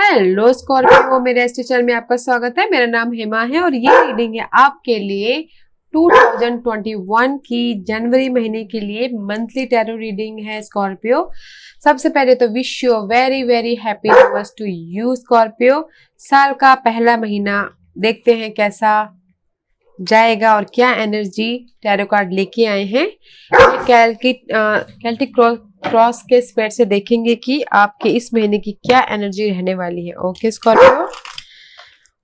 Hello Scorpio, मेरे astro channel में आपका स्वागत है। मेरा नाम हेमा है और ये रीडिंग है आपके लिए 2021 की जनवरी महीने के लिए मंथली टैरो रीडिंग है स्कॉर्पियो। सबसे पहले तो wish you very very happy news to you Scorpio. साल का पहला महीना देखते हैं कैसा जाएगा और क्या एनर्जी टैरो कार्ड लेके आए हैं। कैल्टिक क्रॉस के स्पेड से देखेंगे कि आपके इस महीने की क्या एनर्जी रहने वाली है। ओके स्कॉर्पियो,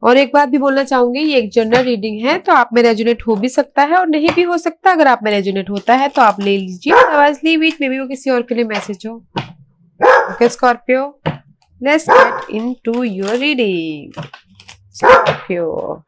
और एक बात भी बोलना चाहूंगी, ये एक जनरल रीडिंग है तो आप में रेजोनेट हो भी सकता है और नहीं भी हो सकता। अगर आप में रेजोनेट होता है तो आप ले लीजिए, otherwise leave it, may be वो किसी और के लिए मैसेज हो। Okay Scorpio, let's get into your reading Scorpio.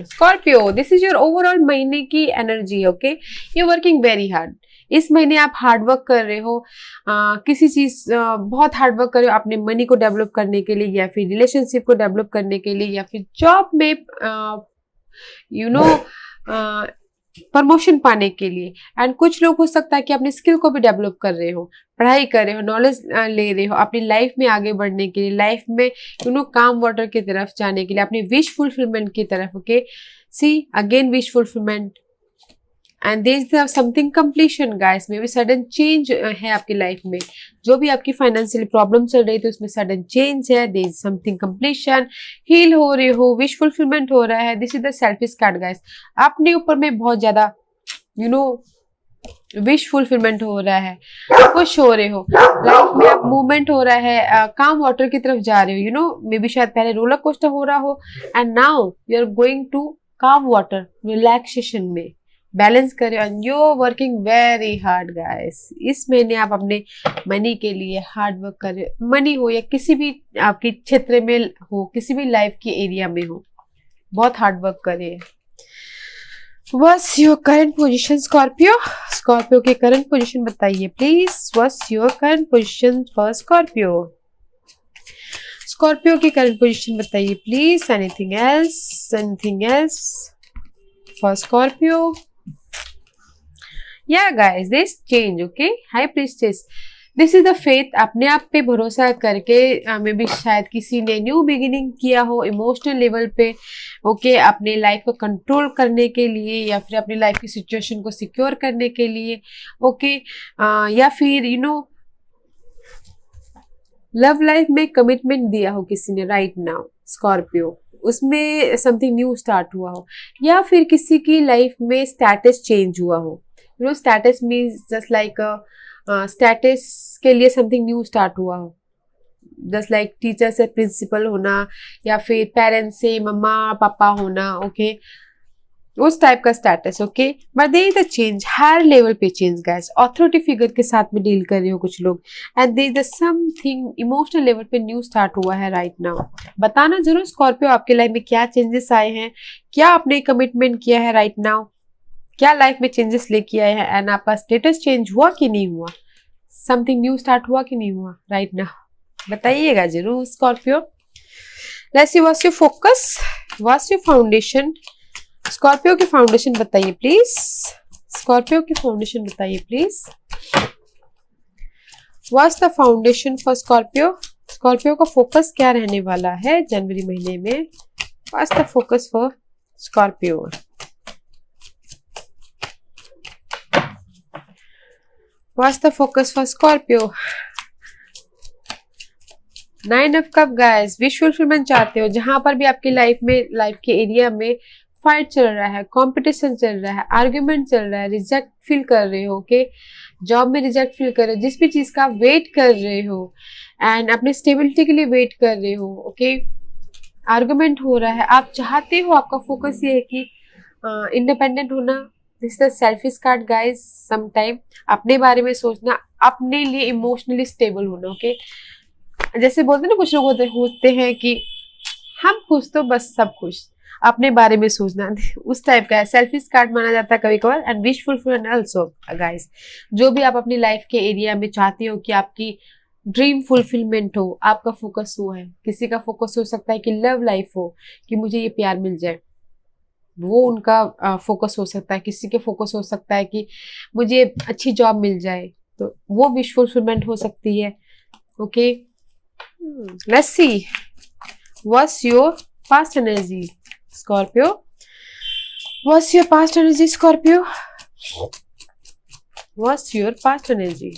Scorpio, this is your overall महीने की energy. Okay, you working very hard. इस महीने आप हार्ड वर्क कर रहे हो, किसी चीज बहुत हार्ड वर्क कर रहे हो अपने मनी को डेवलप करने के लिए, या फिर रिलेशनशिप को डेवलप करने के लिए, या फिर जॉब में प्रमोशन पाने के लिए। एंड कुछ लोग हो सकता है कि अपनी स्किल को भी डेवलप कर रहे हो, पढ़ाई कर रहे हो, नॉलेज ले रहे हो अपनी लाइफ में आगे बढ़ने के लिए, लाइफ में काम वाटर की तरफ जाने के लिए, अपनी विश फुलफिलमेंट की तरफ। Okay, see again wish fulfilment and there is something completion guys. Maybe sudden change है आपकी लाइफ में। जो भी आपकी फाइनेंशियल प्रॉब्लम चल रही थी उसमें सडन चेंज है। There is something completion, heal हो रहे हो, विश फुलफिलमेंट हो रहा है। This is the selfish card guys. अपने ऊपर में बहुत ज्यादा विश फुलफिलमेंट हो रहा है, खुश हो रहे हो, लाइफ में आप मूवमेंट हो रहा है, काम वाटर की तरफ जा रहे हो। मे बी शायद पहले रोलर कोस्टर हो रहा हो and now you are going to calm water relaxation में, बैलेंस करें and you are working very hard guys. इस महीने आप अपने मनी के लिए हार्ड वर्क करें, मनी हो या किसी भी आपके क्षेत्र में हो, किसी भी लाइफ की एरिया में हो, बहुत हार्ड वर्क करें। What's your current position Scorpio? Scorpio की करंट पोजीशन बताइए please. What's your current position for Scorpio? Scorpio की करंट पोजीशन बताइए please. Anything else for Scorpio? या guys, this change. Okay, high priestess, this is the faith. अपने आप पे भरोसा करके मे बी शायद किसी ने न्यू बिगिनिंग किया हो इमोशनल लेवल पे। ओके, अपने लाइफ को कंट्रोल करने के लिए या फिर अपनी लाइफ की सिचुएशन को सिक्योर करने के लिए। ओके, या फिर लव लाइफ में कमिटमेंट दिया हो किसी ने राइट नाउ स्कॉर्पियो, उसमें समथिंग न्यू स्टार्ट हुआ हो, या फिर किसी की लाइफ में स्टेटस चेंज हुआ हो। Status means just like status के लिए समथिंग न्यू स्टार्ट हुआ हो, जस्ट लाइक टीचर से प्रिंसिपल होना, या फिर पेरेंट्स से मम्मा पापा होना। ओके, उस टाइप का status. Okay, but there is a change, higher level पे चेंज गाइस। अथॉरिटी फिगर के साथ में डील कर रहे हो कुछ लोग and there is something emotional level पे न्यू स्टार्ट हुआ है राइट नाउ। बताना जरूर स्कॉर्पियो आपके लाइफ में क्या चेंजेस आए हैं, क्या आपने कमिटमेंट किया है राइट नाउ, क्या लाइफ में चेंजेस लेके आए हैं एंड आपका स्टेटस चेंज हुआ कि नहीं हुआ, समथिंग न्यू स्टार्ट हुआ कि नहीं हुआ राइट नाउ, बताइएगा जरूर Scorpio. Let's see what's your focus, what's your foundation. Scorpio की फाउंडेशन बताइए प्लीज। स्कॉर्पियो की फाउंडेशन बताइए please. What's the foundation for Scorpio? Scorpio का फोकस क्या रहने वाला है जनवरी महीने में? What's the focus for Scorpio? What's the focus for Scorpio? 9 of Cups guys, wish fulfilment चाहते हो। जहां पर भी आपकी लाइफ में, लाइफ के एरिया में फाइट चल रहा है, कंपटीशन चल रहा है, आर्ग्यूमेंट चल रहा है, रिजेक्ट फील कर रहे हो। ओके, जॉब में रिजेक्ट फील कर रहे हो, जिस भी चीज का वेट कर रहे हो एंड अपनी स्टेबिलिटी के लिए वेट कर रहे हो। ओके, आर्ग्यूमेंट हो रहा है, आप चाहते हो, आपका फोकस ये है कि इंडिपेंडेंट होना। This is the selfish card guys. Sometime अपने बारे में सोचना, अपने लिए इमोशनली स्टेबल होना। ओके, जैसे बोलते हैं ना, कुछ लोग होते हैं कि हम खुश तो बस सब खुश, अपने बारे में सोचना, उस टाइप का है। सेल्फिश कार्ड माना जाता है कभी कभार। And wish fulfilment also guys, जो भी आप अपनी लाइफ के एरिया में चाहते हो कि आपकी ड्रीम फुलफिलमेंट हो, आपका फोकस वो है। किसी का फोकस हो सकता है कि लव लाइफ हो, कि मुझे ये प्यार मिल जाए, वो उनका फोकस हो सकता है। किसी के फोकस हो सकता है कि मुझे अच्छी जॉब मिल जाए, तो वो विश फुलफिलमेंट हो सकती है। Okay, let's see what's your past energy Scorpio. What's your past energy Scorpio. What's your past energy.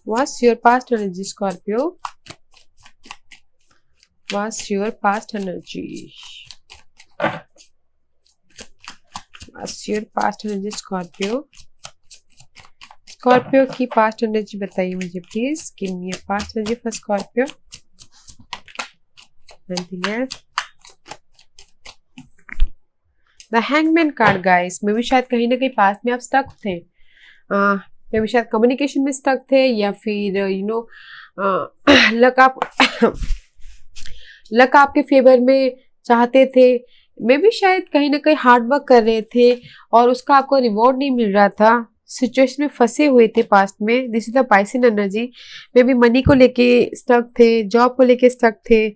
What's your past energy, Scorpio? What's your past energy? What's your past energy, Scorpio? Scorpio की past energy बताइए मुझे please. Give me a past energy for Scorpio. Anything else? The Hangman card, guys. मे भी शायद कहीं ना कहीं past में आप स्टक थे, मे भी शायद कम्युनिकेशन में स्टक थे, या फिर लक आप लक आपके फेवर में चाहते थे। मे भी शायद कहीं ना कहीं हार्ड वर्क कर रहे थे और उसका आपको रिवॉर्ड नहीं मिल रहा था, सिचुएशन में फंसे हुए थे पास्ट में। This is the Pisces energy. मे भी मनी को लेके स्टक थे, जॉब को लेके स्टक थे,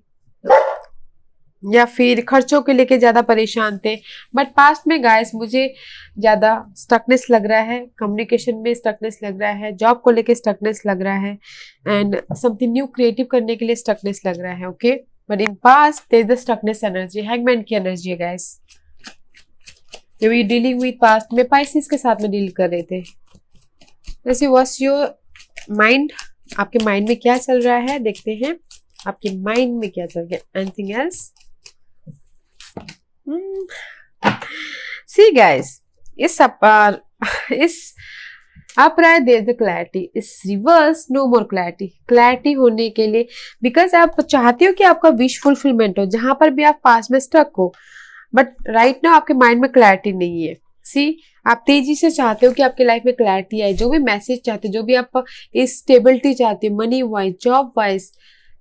या फिर खर्चों के लेके ज्यादा परेशान थे। बट पास्ट में गाइस मुझे ज्यादा स्टकनेस लग रहा है, कम्युनिकेशन में स्टकनेस लग रहा है, जॉब को लेके स्टकनेस लग रहा है, एंड समथिंग न्यू क्रिएटिव करने के लिए स्टकनेस लग रहा है। Okay, but in past there is the stuckness energy, hangman की एनर्जी है गाइस। जब ये डीलिंग विद पास्ट में पाइसेस के साथ में डील कर रहे थे। वैसे व्हाट्स योर माइंड, आपके माइंड में क्या चल रहा है, देखते हैं आपके माइंड में क्या चल रहा है। Anything else? See guys, इस अपराय देयर द क्लैरिटी, इस reverse no more clarity. Clarity होने के लिए, बिकॉज आप चाहते हो कि आपका विश फुलफिलमेंट हो, जहां पर भी आप पास में स्टक हो, बट राइट नाउ आपके माइंड में क्लैरिटी नहीं है। सी, आप तेजी से चाहते हो कि आपके लाइफ में क्लैरिटी आए, जो भी मैसेज चाहते हो, जो भी आप स्टेबिलिटी चाहते हो, मनी वाइज, जॉब वाइज,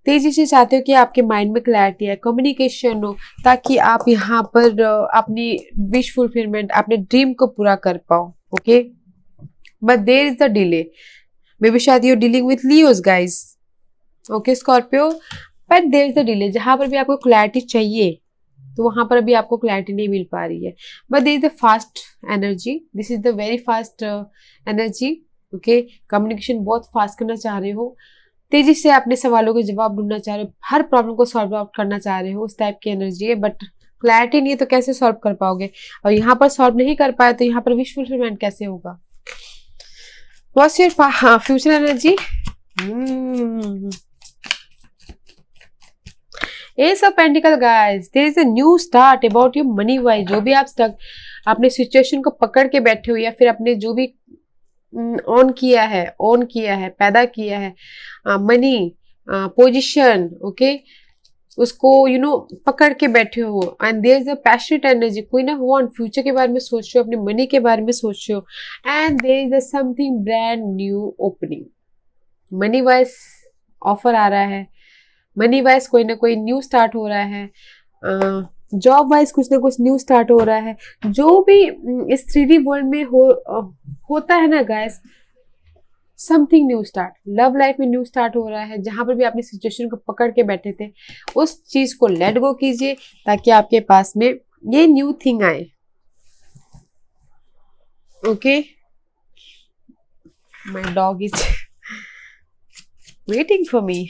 तेजी से चाहते हो कि आपके माइंड में क्लैरिटी है, कम्युनिकेशन हो, ताकि आप यहाँ पर अपनी विश फुलफिलमेंट, अपने ड्रीम को पूरा कर पाओ। Okay, but there is the delay. Maybe शायद you dealing with Leos guys. Okay Scorpio, but there is the delay. जहां पर भी आपको क्लैरिटी चाहिए, तो वहां पर अभी आपको क्लैरिटी नहीं मिल पा रही है। But there is the fast energy, this is the very fast energy. Okay, communication बहुत फास्ट करना चाह रहे हो, तेजी से अपने सवालों के जवाब ढूंढना चाह रहे हो, हर प्रॉब्लम को सॉल्व आउट करना चाह रहे हो, उस टाइप की एनर्जी है। बट क्लैरिटी नहीं है तो कैसे सॉल्व कर पाओगे, और यहाँ पर सॉल्व नहीं कर पाए तो यहाँ पर विश फुलफिलमेंट कैसे होगा। What's your future energy? Ace of pentacle guys, there is a new start about your money wise. जो भी आप स्टक अपने सिचुएशन को पकड़ के बैठे हो, या फिर अपने जो भी ऑन किया है, पैदा किया है, मनी पोजीशन, ओके, उसको पकड़ के बैठे हो, and there is a passionate energy. कोई ना वन फ्यूचर के बारे में सोच रहे हो, अपने मनी के बारे में सोच रहे हो, and there is a something brand new opening. Money wise offer आ रहा है, मनी वाइज कोई ना कोई न्यू स्टार्ट हो रहा है, जॉब वाइज कुछ ना कुछ न्यू स्टार्ट हो रहा है। जो भी इस 3D वर्ल्ड में होता है ना guys, something new start, love life में न्यू स्टार्ट हो रहा है। जहां पर भी आपने सिचुएशन को पकड़ के बैठे थे, उस चीज को लेट गो कीजिए, ताकि आपके पास में ये न्यू थिंग आए। Okay, my dog is waiting for me.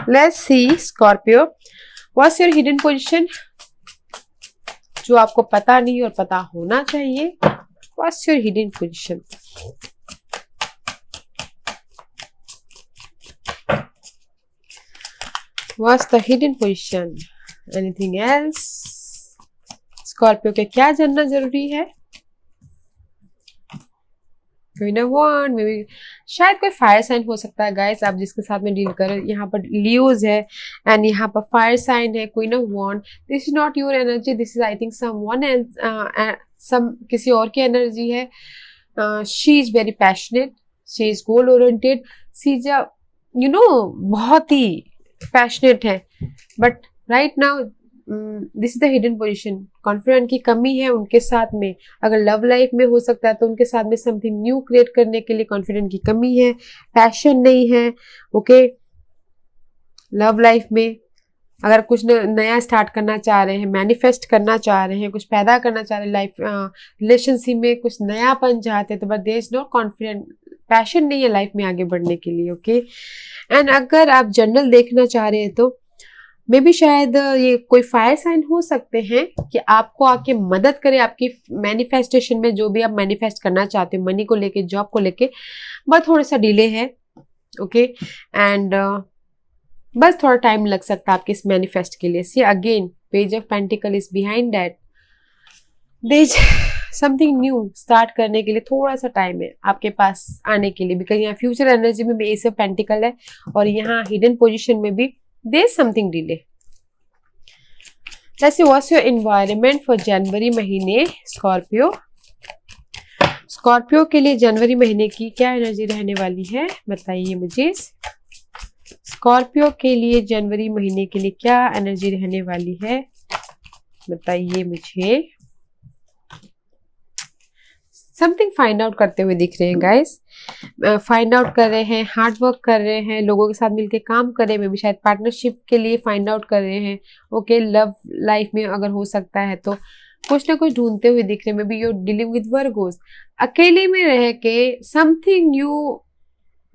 Let's see Scorpio, what's your hidden position, जो आपको पता नहीं और पता होना चाहिए। What's your hidden position? What's the hidden position? Anything else? Scorpio के क्या जानना जरूरी है? कोई ना वन, मे बी शायद कोई फायर साइन हो सकता है गाइस, आप जिसके साथ में डील कर रहे हो। यहाँ पर लियोज है एंड यहाँ पर फायर साइन है, कोई ना one. This is not your energy, this is I think someone else, some किसी और की एनर्जी है। She is very passionate, she is goal oriented, she is बहुत ही पैशनेट है, but right now this is the hidden position, confident की कमी है उनके साथ में। अगर लव लाइफ में हो सकता है तो उनके साथ में समथिंग न्यू क्रिएट करने के लिए कॉन्फिडेंट की कमी है, पैशन नहीं है। ओके, लव लाइफ में अगर कुछ नया स्टार्ट करना चाह रहे हैं, मैनिफेस्ट करना चाह रहे हैं, कुछ पैदा करना चाह रहे हैं लाइफ रिलेशनशिप में, कुछ नयापन चाहते हैं, तो but there is no confident, passion नहीं है लाइफ में आगे बढ़ने के लिए। ओके, एंड अगर आप जनरल देखना चाह रहे हैं तो मे भी शायद ये कोई फायर साइन हो सकते हैं कि आपको आके मदद करे आपकी मैनिफेस्टेशन में, जो भी आप मैनिफेस्ट करना चाहते हो, मनी को लेके, जॉब को लेके, बस थोड़ा सा डिले है। ओके, एंड बस थोड़ा टाइम लग सकता है आपके इस मैनिफेस्ट के लिए। See again page of pentacle is behind that, there is something new start करने के लिए थोड़ा सा टाइम है आपके पास आने के लिए, बिकॉज यहाँ फ्यूचर एनर्जी में भी एस ऑफ पेंटिकल है और यहाँ हिडन पोजिशन में भी there is something delay. Let's see what's your environment for जनवरी महीने स्कॉर्पियो। स्कॉर्पियो के लिए जनवरी महीने की क्या एनर्जी रहने वाली है, बताइए मुझे। स्कॉर्पियो के लिए जनवरी महीने के लिए क्या एनर्जी रहने वाली है, बताइए मुझे। समथिंग फाइंड आउट करते हुए दिख रहे हैं गाइस, फाइंड आउट कर रहे हैं, हार्ड वर्क कर रहे हैं, लोगों के साथ मिलकर काम कर रहे हैं, भी शायद पार्टनरशिप के लिए फाइंड आउट कर रहे हैं। ओके, लव लाइफ में अगर हो सकता है तो कुछ ना कुछ ढूंढते हुए दिख रहे हैं। May be you dealing with Virgo's, अकेले में रह के something new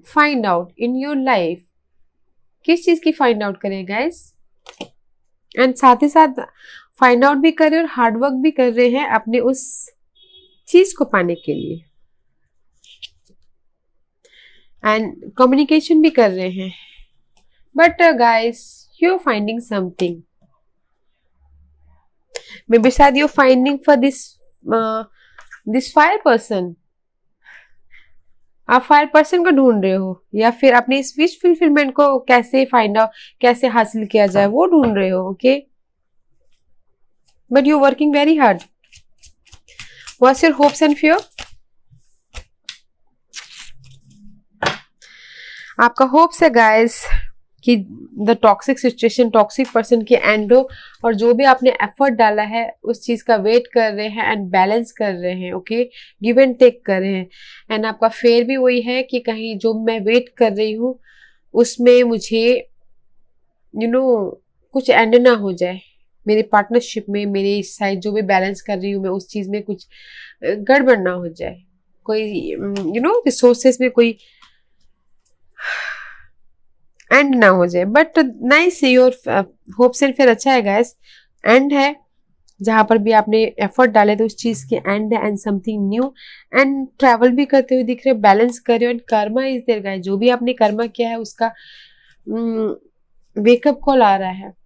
find out in your life. किस चीज की फाइंड आउट करें गाइस, एंड साथ ही साथ फाइंड आउट भी कर रहे हैं और हार्ड वर्क भी कर रहे हैं अपने उस चीज को पाने के लिए, एंड कम्युनिकेशन भी कर रहे हैं। But guys you are finding something, maybe शायद you are finding for this fire person, आप फायर पर्सन को ढूंढ रहे हो, या फिर अपने इस विश फुलफिलमेंट को कैसे फाइंड आउट, कैसे हासिल किया जाए वो ढूंढ रहे हो। Okay, but you are working very hard. What's your hopes and fear? आपका होप्स है गाइस कि the toxic situation, toxic person की एंड हो, और जो भी आपने एफर्ट डाला है उस चीज का वेट कर रहे हैं एंड बैलेंस कर रहे हैं। ओके, गिव एंड टेक कर रहे हैं, एंड आपका फेयर भी वही है कि कहीं जो मैं वेट कर रही हूँ उसमें मुझे कुछ एंड ना हो जाए, मेरी पार्टनरशिप में, मेरी साइड जो भी बैलेंस कर रही हूँ मैं उस चीज में कुछ गड़बड़ ना हो जाए, कोई रिसोर्सेस में कोई एंड ना हो जाए। But nice, your hopes and फिर अच्छा है गाइस, एंड है जहां पर भी आपने एफर्ट डाले तो उस चीज की एंड है, and something new, and travel भी करते हुए दिख रहे, बैलेंस कर रहे हो, and karma is there guys, जो भी आपने कर्मा किया है उसका वेकअप कॉल आ रहा है।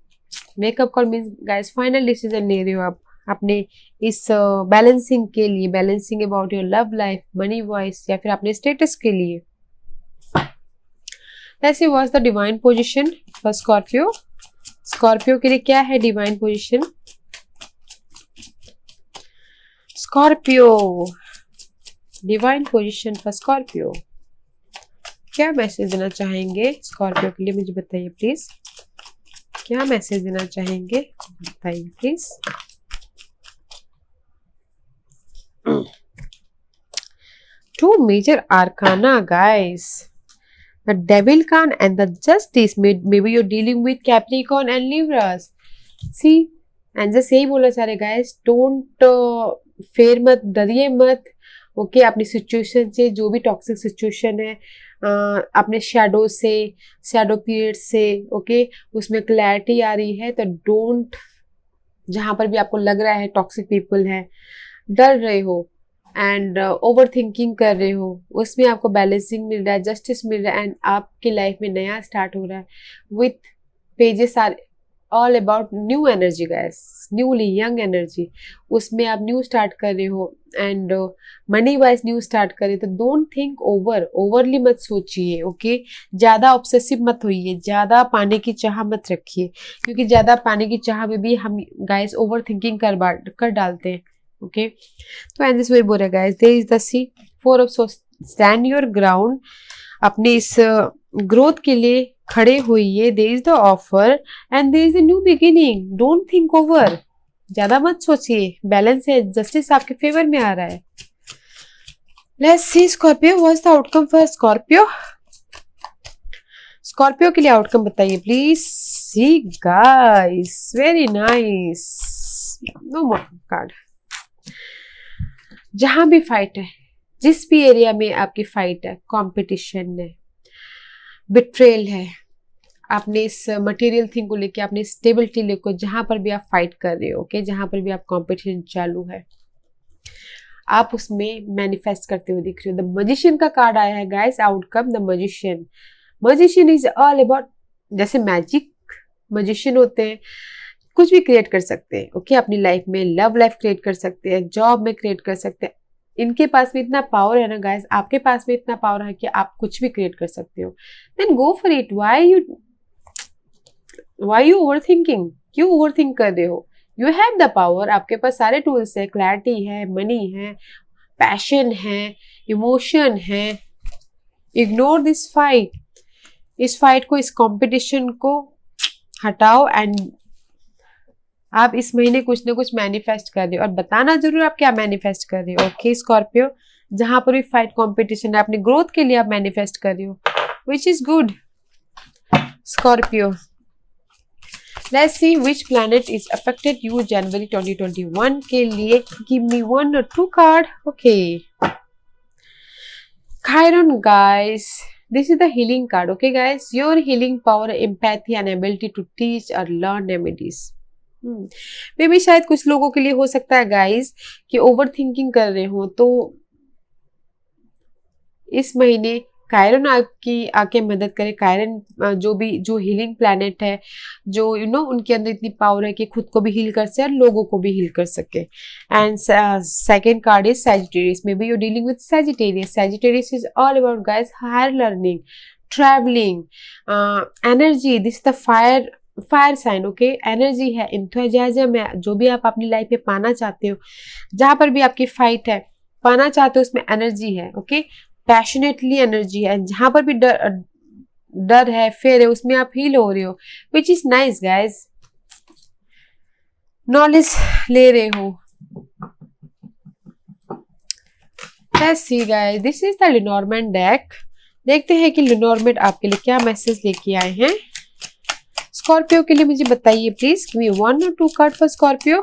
Wake up call means guys final decision ले रहे हो आप अपने इस बैलेंसिंग के लिए, balancing about your love life, money voice, या फिर अपने स्टेटस के लिए। Let's see what's the divine position for Scorpio. Scorpio के लिए क्या है divine position? Scorpio, divine position for Scorpio, क्या मैसेज देना चाहेंगे स्कॉर्पियो के लिए, मुझे बताइए प्लीज। क्या मैसेज देना चाहेंगे बताइए please. Two major arcana, guys. The Devil card and the Justice. Maybe you're dealing with Capricorn and Libras. See, and just यही बोला सारे guys. Don't फेर मत, डरिए मत. ओके, अपनी सिचुएशन से, जो भी टॉक्सिक सिचुएशन है, अपने शैडो से, शैडो पीरियड से, ओके, उसमें क्लैरिटी आ रही है, तो डोंट, जहां पर भी आपको लग रहा है टॉक्सिक पीपल है, डर रहे हो एंड ओवर थिंकिंग कर रहे हो, उसमें आपको बैलेंसिंग मिल रहा है, जस्टिस मिल रहा है, एंड आपकी लाइफ में नया स्टार्ट हो रहा है। With pages are all about new energy guys, newly young energy, उसमें आप न्यू स्टार्ट कर रहे हो, and money wise new start कर रहे हो, तो डोंट थिंक ओवरली मत सोचिए। ओके, ज्यादा ऑब्सेसिव मत होइए, ज्यादा पाने की चाह मत रखिए, क्योंकि ज्यादा पाने की चाह में भी हम गाइस ओवर थिंकिंग कर डालते हैं। ओके, तो एंड दिस वे बोल रहा है guys, there is the see 4 of swords, stand your ground, अपने इस ग्रोथ के लिए खड़े होइए, there is the offer and there is a new beginning, don't think over, ज्यादा मत सोचिए, बैलेंस है, जस्टिस आपके फेवर में आ रहा है। Let's see Scorpio, what's the outcome for Scorpio. Scorpio के लिए आउटकम बताइए please. See guys, very nice, no more card. जहां भी फाइट है, जिस भी एरिया में आपकी फाइट है, कंपटीशन है, बिट्रेल है, आपने इस मटेरियल थिंग को लेके, आपने स्टेबिलिटी लेको, जहां पर भी आप फाइट कर रहे हो, ओके, जहां पर भी आप कंपटीशन चालू है, आप उसमें मैनिफेस्ट करते हुए दिख रहे हो। द मजिशियन का कार्ड आया है guys, outcome the magician. Magician is all about, जैसे मैजिक मजिशियन होते हैं, कुछ भी क्रिएट कर सकते हैं, ओके, अपनी लाइफ में लव लाइफ क्रिएट कर सकते हैं, जॉब में क्रिएट कर सकते हैं। इनके पास में इतना पावर है ना गाइस, आपके पास में इतना पावर है कि आप कुछ भी क्रिएट कर सकते हो। Then go for it. Why you over thinking, क्यों ओवर थिंक कर रहे हो? यू हैव द पावर, आपके पास सारे टूल्स है, क्लैरिटी है, मनी है, पैशन है, इमोशन है। इग्नोर दिस फाइट, इस फाइट को, इस कंपटीशन को हटाओ एंड आप इस महीने कुछ ना कुछ मैनिफेस्ट कर रहे हो, और बताना जरूर आप क्या मैनिफेस्ट कर रहे हो, ओके स्कॉर्पियो। जहां पर भी फाइट कंपटीशन है, अपनी ग्रोथ के लिए आप मैनिफेस्ट कर रहे हो, which is good Scorpio. Let's see which planet is affected you जनवरी 2021 के लिए। Give me 1 or 2 card, okay. Chiron guys, this is the healing card, okay guys, your healing power, empathy and ability to teach or learn remedies। मे भी शायद कुछ लोगों के लिए हो सकता है गाइस कि ओवर थिंकिंग कर रहे हो, तो इस महीने कायरन आपकी आके मदद करे। कायरन जो हीलिंग प्लैनेट है, जो उनके अंदर इतनी पावर है कि खुद को भी हील कर सके और लोगों को भी हील कर सके। And second card is Sagittarius, maybe you dealing with Sagittarius. Sagittarius is all about guys higher learning, travelling, energy. This the fire sign, okay. Energy है, इंथुजियाज्म है, जो भी आप अपनी लाइफ में पाना चाहते हो, जहां पर भी आपकी फाइट है, पाना चाहते हो, उसमें एनर्जी है, ओके। पैशनेटली एनर्जी है, जहां पर भी डर है, फेयर है, उसमें आप हील हो रहे हो, which is nice guys. Knowledge ले रहे हो। Let's see guys, this is the Lenormand deck. देखते हैं कि लेनॉर्मैंड आपके लिए क्या मैसेज लेके आए हैं। स्कॉर्पियो के लिए मुझे बताइए please. Give me 1 or 2 card for Scorpio.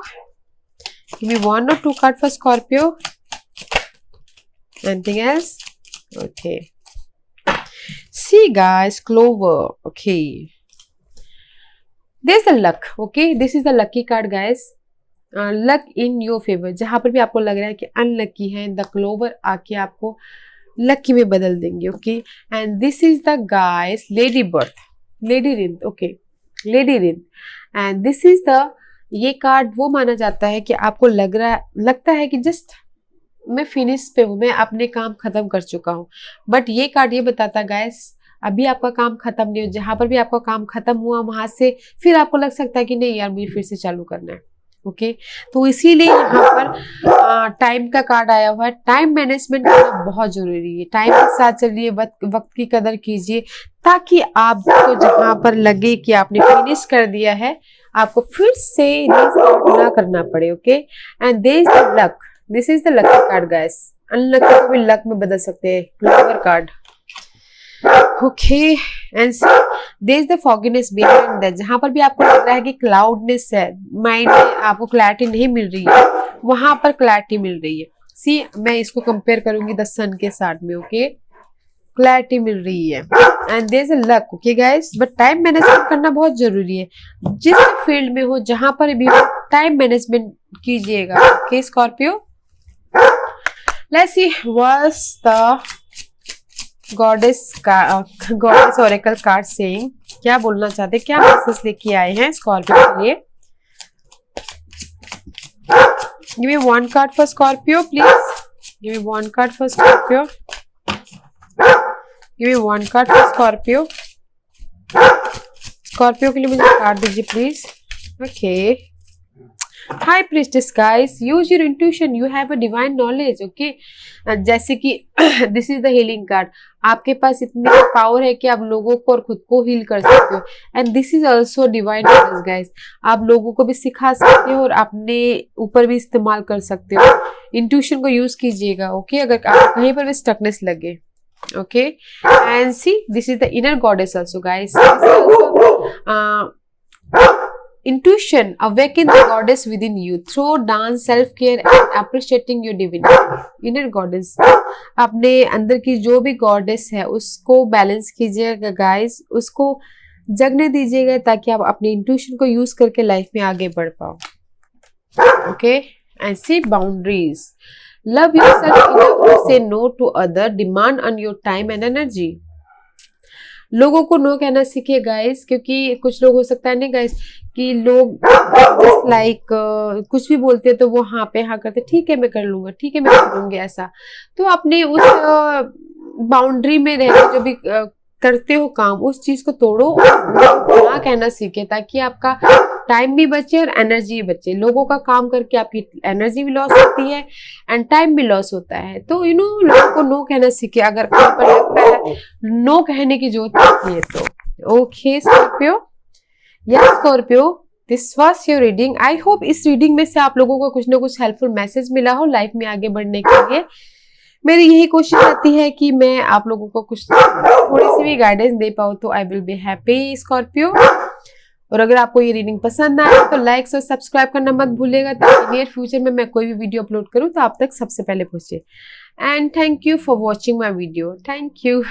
Give me 1 or 2 card for Scorpio. Anything else? Okay. See guys, Clover. Okay. There's the luck. Okay, this is the lucky card guys. Luck in your favor. जहां पर भी आपको लग रहा है कि unlucky है, the Clover आके आपको लकी में बदल देंगे, okay. And this is the guys Lady Birth, Lady Rinth. Okay, Lady Rinth. And this is the, ये कार्ड वो माना जाता है कि आपको लगता है कि जस्ट मैं फिनिश पे हूँ, मैं अपने काम खत्म कर चुका हूँ, बट ये कार्ड ये बताता है गाइस अभी आपका काम खत्म नहीं हो। जहां पर भी आपका काम खत्म हुआ, वहां से फिर आपको लग सकता है कि नहीं यार मुझे फिर से चालू करना है, ओके। तो इसीलिए यहाँ पर टाइम का कार्ड आया हुआ है। टाइम मैनेजमेंट करना बहुत जरूरी है। टाइम के साथ चलिए, वक्त की कदर कीजिए, ताकि आपको जहां पर लगे कि आपने फिनिश कर दिया है, आपको फिर से रीस्टार्ट ना करना पड़े, okay. And there is the luck, this is the lucky card guys. Unlucky को भी लक में बदल सकते हैं, clover card, okay. And there is the fogginess behind that. जहां पर भी आपको लग रहा है कि क्लाउडनेस है, माइंड में आपको क्लैरिटी नहीं मिल रही है, वहां पर क्लैरिटी मिल रही है। सी, मैं इसको कंपेयर करूंगी द सन के साथ में, ओके। क्लैरिटी मिल रही है and there is a luck, okay guys. But time management करना बहुत जरूरी है। जिस फील्ड में हो, जहां पर भी हो, टाइम मैनेजमेंट कीजिएगा, okay Scorpio. Let's see what's the goddess oracle card saying। क्या बोलना चाहते, क्या मैसेज लेके आए हैं स्कॉर्पियो के लिए। Give me 1 card for Scorpio please। Give me 1 card for Scorpio। Give me 1 card for Scorpio। Scorpio के लिए मुझे कार्ड दीजिए please, okay. High priestess guys, use your intuition, you have a divine knowledge, okay. जैसे कि this is the healing card, आपके पास इतनी power है कि आप लोगों को और खुद को हील कर सकते हो। And this is also divine knowledge guys, आप लोगों को भी सिखा सकते हो और अपने ऊपर भी इस्तेमाल कर सकते हो। इंट्यूशन को यूज कीजिएगा, ओके, अगर आप कहीं पर भी स्टकनेस लगे, okay, and see, this is the inner goddess also guys. This is also intuition, awaken the goddess within you through dance, self care and appreciating your divinity. inner goddess, अपने अंदर की जो भी goddess है उसको balance कीजिएगा guys, उसको जगने दीजिएगा ताकि आप अपने intuition को यूज करके लाइफ में आगे बढ़ पाओ, okay. And see, boundaries, love yourself enough to say no to other demand on your time and energy. लोगों को नो कहना सीखिए गाइस, क्योंकि कुछ लोग हो सकता है नहीं गाइस कि लोग लाइक कुछ भी बोलते हैं तो वो हाँ पे हाँ करते, ठीक है मैं कर लूंगा, ठीक है मैं कर लूंगी, ऐसा। तो अपने उस बाउंड्री में रहकर जो भी करते हो काम, उस चीज को तोड़ो और ना कहना सीखे, ताकि आपका टाइम भी बचे और एनर्जी भी बचे। लोगों का काम करके आपकी एनर्जी भी लॉस होती है एंड टाइम भी लॉस होता है। तो यू नो, लोगों को नो कहना सीखे अगर कहीं पर लगता है नो कहने की जरूरत होती है तो। ओके स्कॉर्पियो, या Scorpio, this was your reading. I hope इस रीडिंग में से आप लोगों को कुछ ना कुछ हेल्पफुल मैसेज मिला हो लाइफ में आगे बढ़ने के लिए। मेरी यही कोशिश रहती है कि मैं आप लोगों को कुछ थोड़ी सी भी गाइडेंस दे पाऊँ तो I will be happy Scorpio. और अगर आपको ये रीडिंग पसंद आए तो लाइक और सब्सक्राइब करना मत भूलिएगा, ताकि नियर फ्यूचर में मैं कोई भी वीडियो अपलोड करूँ तो आप तक सबसे पहले पहुंचे। And thank you for watching my video, thank you.